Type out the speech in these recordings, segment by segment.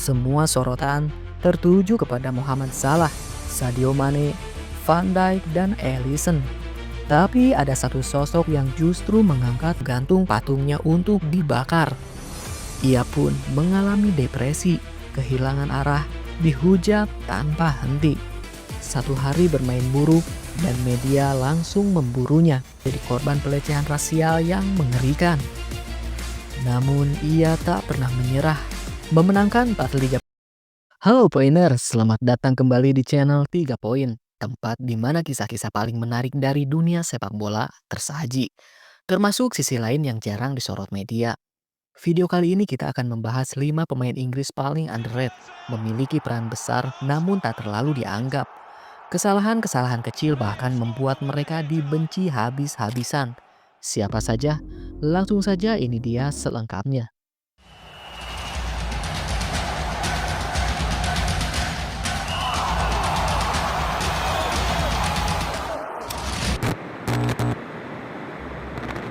Semua sorotan tertuju kepada Mohamed Salah, Sadio Mane, Van Dijk, dan Alisson. Tapi ada satu sosok yang justru mengangkat gantung patungnya untuk dibakar. Ia pun mengalami depresi, kehilangan arah, dihujat tanpa henti. Satu hari bermain buruk dan media langsung memburunya jadi korban pelecehan rasial yang mengerikan. Namun ia tak pernah menyerah, memenangkan 4 Liga. Halo Poiners, selamat datang kembali di channel 3 Poin, tempat di mana kisah-kisah paling menarik dari dunia sepak bola tersaji, termasuk sisi lain yang jarang disorot media. Video kali ini kita akan membahas 5 pemain Inggris paling underrated, memiliki peran besar namun tak terlalu dianggap. Kesalahan-kesalahan kecil bahkan membuat mereka dibenci habis-habisan. Siapa saja? Langsung saja ini dia selengkapnya.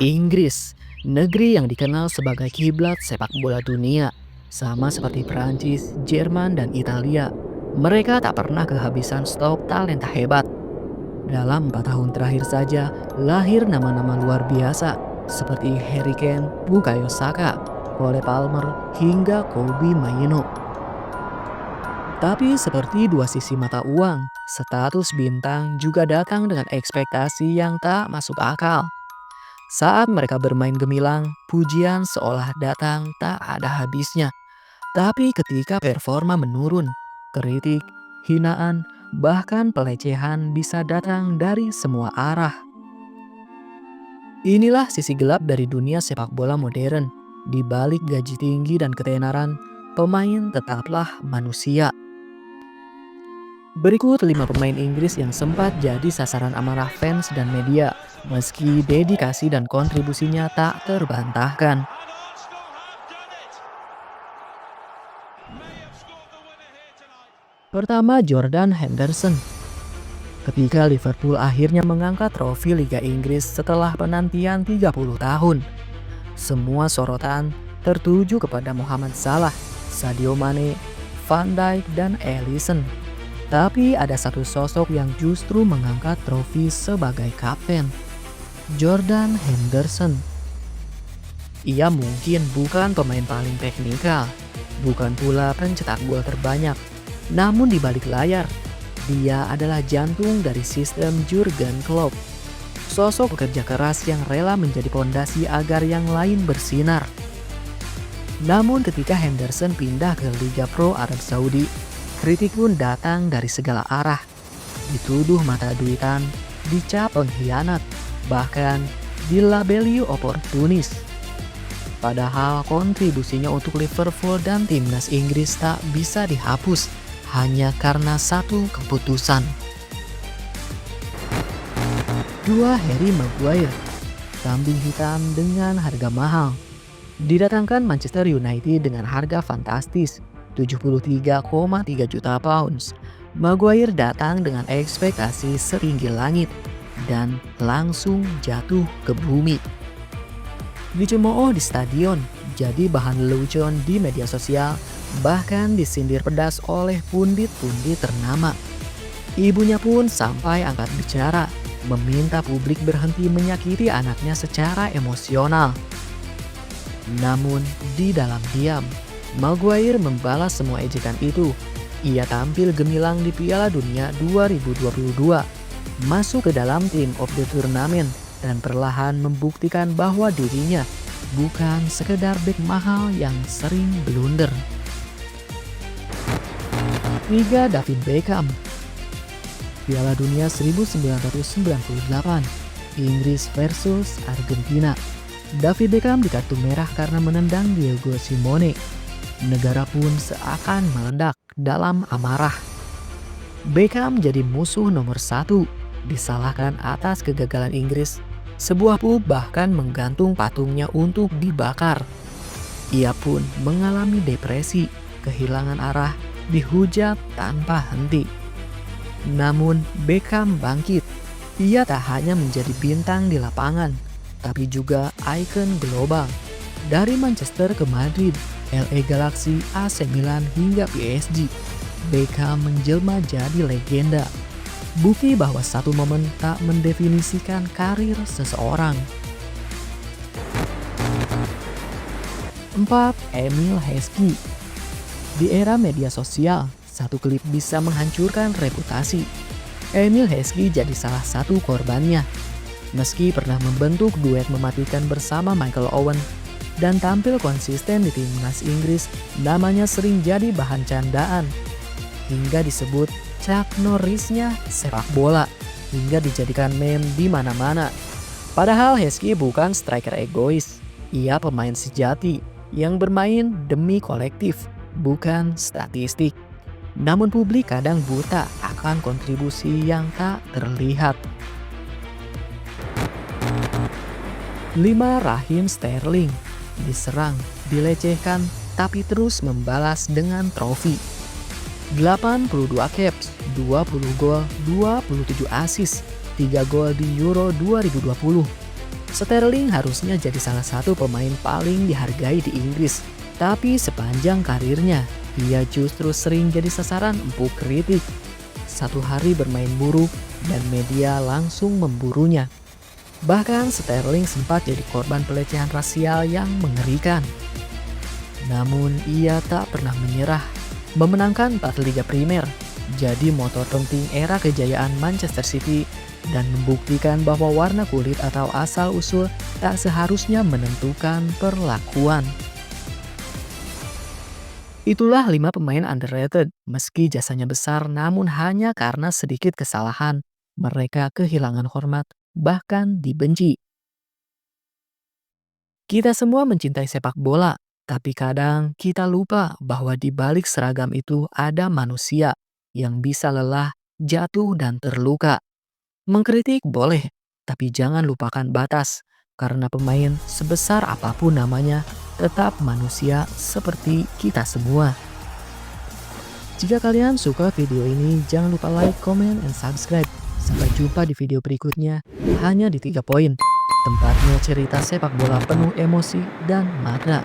Inggris, negeri yang dikenal sebagai kiblat sepak bola dunia. Sama seperti Prancis, Jerman, dan Italia, mereka tak pernah kehabisan stok talenta hebat. Dalam 4 tahun terakhir saja, lahir nama-nama luar biasa seperti Harry Kane, Bukayo Saka, Cole Palmer, hingga Kobbie Mainoo. Tapi seperti dua sisi mata uang, status bintang juga datang dengan ekspektasi yang tak masuk akal. Saat mereka bermain gemilang, pujian seolah datang tak ada habisnya. Tapi ketika performa menurun, kritik, hinaan, bahkan pelecehan bisa datang dari semua arah. Inilah sisi gelap dari dunia sepak bola modern. Di balik gaji tinggi dan ketenaran, pemain tetaplah manusia. Berikut 5 pemain Inggris yang sempat jadi sasaran amarah fans dan media, meski dedikasi dan kontribusinya tak terbantahkan. Pertama, Jordan Henderson. Ketika Liverpool akhirnya mengangkat trofi Liga Inggris setelah penantian 30 tahun, semua sorotan tertuju kepada Mohamed Salah, Sadio Mane, Van Dijk, dan Alisson. Tapi ada satu sosok yang justru mengangkat trofi sebagai kapten, Jordan Henderson. Ia mungkin bukan pemain paling teknikal, bukan pula pencetak gol terbanyak, namun di balik layar, dia adalah jantung dari sistem Jurgen Klopp. Sosok pekerja keras yang rela menjadi pondasi agar yang lain bersinar. Namun ketika Henderson pindah ke Liga Pro Arab Saudi, kritik pun datang dari segala arah. Dituduh mata duitan, dicap pengkhianat, bahkan dilabeli oportunis. Padahal kontribusinya untuk Liverpool dan timnas Inggris tak bisa dihapus hanya karena satu keputusan. 2. Harry Maguire, kambing hitam dengan harga mahal. Didatangkan Manchester United dengan harga fantastis, 73,3 juta pounds. Maguire datang dengan ekspektasi setinggi langit dan langsung jatuh ke bumi. Dicemooh di stadion, jadi bahan lelucon di media sosial, bahkan disindir pedas oleh pundit-pundit ternama. Ibunya pun sampai angkat bicara, meminta publik berhenti menyakiti anaknya secara emosional. Namun di dalam diam, Maguire membalas semua ejekan itu. Ia tampil gemilang di Piala Dunia 2022, masuk ke dalam Team of the Tournament, dan perlahan membuktikan bahwa dirinya bukan sekedar bek mahal yang sering blunder. 3. David Beckham. Piala Dunia 1998, Inggris versus Argentina. David Beckham dikartu merah karena menendang Diego Simeone. Negara pun seakan meledak dalam amarah. Beckham jadi musuh nomor 1, disalahkan atas kegagalan Inggris. Sebuah pub bahkan menggantung patungnya untuk dibakar. Ia pun mengalami depresi, kehilangan arah, dihujat tanpa henti. Namun Beckham bangkit. Ia tak hanya menjadi bintang di lapangan, tapi juga ikon global. Dari Manchester ke Madrid, LA Galaxy, AC Milan hingga PSG, Beckham menjelma jadi legenda. Bukti bahwa satu momen tak mendefinisikan karir seseorang. 4. Emil Heskey. Di era media sosial, satu klip bisa menghancurkan reputasi. Emil Heskey jadi salah satu korbannya. Meski pernah membentuk duet mematikan bersama Michael Owen dan tampil konsisten di timnas Inggris, namanya sering jadi bahan candaan. Hingga disebut Chuck Norrisnya sepak bola, hingga dijadikan meme di mana-mana. Padahal Heskey bukan striker egois. Ia pemain sejati yang bermain demi kolektif, bukan statistik. Namun publik kadang buta akan kontribusi yang tak terlihat. 5. Raheem Sterling. Diserang, dilecehkan, tapi terus membalas dengan trofi. 82 caps, 20 gol, 27 assist, 3 gol di Euro 2020. Sterling harusnya jadi salah satu pemain paling dihargai di Inggris. Tapi sepanjang karirnya, ia justru sering jadi sasaran empuk kritik. Satu hari bermain buruk dan media langsung memburunya. Bahkan Sterling sempat jadi korban pelecehan rasial yang mengerikan. Namun ia tak pernah menyerah, memenangkan 4 Liga Primer, jadi motor penting era kejayaan Manchester City dan membuktikan bahwa warna kulit atau asal-usul tak seharusnya menentukan perlakuan. Itulah 5 pemain underrated, meski jasanya besar namun hanya karena sedikit kesalahan, mereka kehilangan hormat, bahkan dibenci. Kita semua mencintai sepak bola, tapi kadang kita lupa bahwa di balik seragam itu ada manusia yang bisa lelah, jatuh, dan terluka. Mengkritik boleh, tapi jangan lupakan batas, karena pemain sebesar apapun namanya tetap manusia seperti kita semua. Jika kalian suka video ini, jangan lupa like, comment, and subscribe. Sampai jumpa di video berikutnya, hanya di 3 poin. Tempatnya cerita sepak bola penuh emosi dan makna.